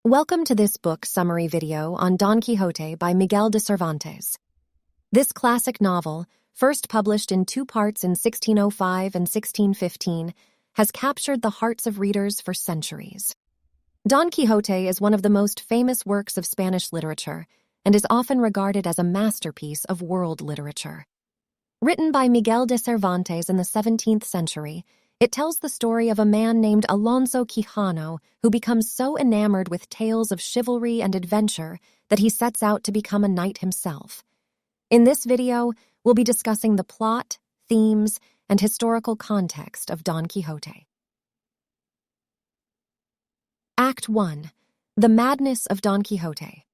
Welcome to this book summary video on Don Quixote by Miguel de Cervantes. This classic novel, first published in two parts in 1605 and 1615, has captured the hearts of readers for centuries. Don Quixote is one of the most famous works of Spanish literature and is often regarded as a masterpiece of world literature. Written by Miguel de Cervantes in the 17th century, it tells the story of a man named Alonso Quijano who becomes so enamored with tales of chivalry and adventure that he sets out to become a knight himself. In this video, we'll be discussing the plot, themes, and historical context of Don Quixote. Act 1. The Madness of Don Quixote.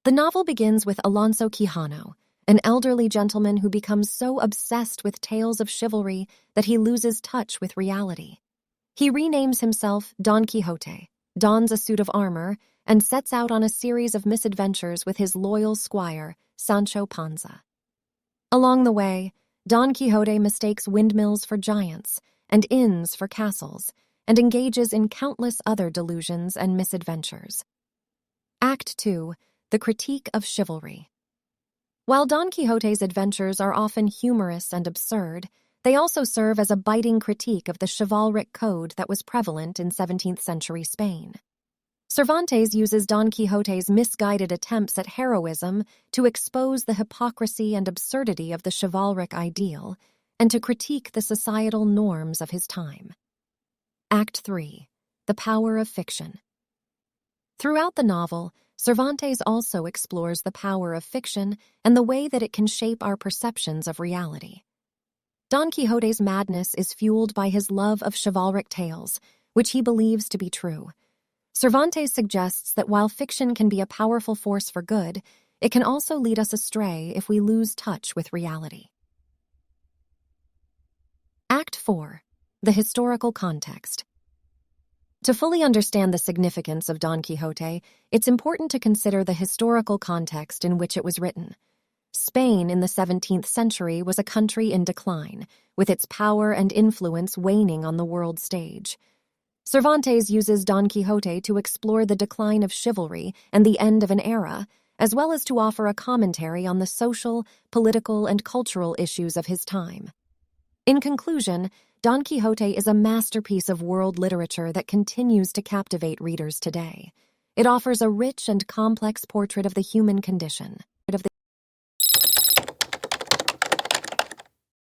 The novel begins with Alonso Quijano, an elderly gentleman who becomes so obsessed with tales of chivalry that he loses touch with reality. He renames himself Don Quixote, dons a suit of armor, and sets out on a series of misadventures with his loyal squire, Sancho Panza. Along the way, Don Quixote mistakes windmills for giants and inns for castles, and engages in countless other delusions and misadventures. Act 2. The Critique of Chivalry. While Don Quixote's adventures are often humorous and absurd, they also serve as a biting critique of the chivalric code that was prevalent in 17th century Spain. Cervantes uses Don Quixote's misguided attempts at heroism to expose the hypocrisy and absurdity of the chivalric ideal and to critique the societal norms of his time. Act 3. The Power of Fiction. Throughout the novel, Cervantes also explores the power of fiction and the way that it can shape our perceptions of reality. Don Quixote's madness is fueled by his love of chivalric tales, which he believes to be true. Cervantes suggests that while fiction can be a powerful force for good, it can also lead us astray if we lose touch with reality. Act 4. The Historical Context. To fully understand the significance of Don Quixote, it's important to consider the historical context in which it was written. Spain in the 17th century was a country in decline, with its power and influence waning on the world stage. Cervantes uses Don Quixote to explore the decline of chivalry and the end of an era, as well as to offer a commentary on the social, political, and cultural issues of his time. In conclusion, Don Quixote is a masterpiece of world literature that continues to captivate readers today. It offers a rich and complex portrait of the human condition.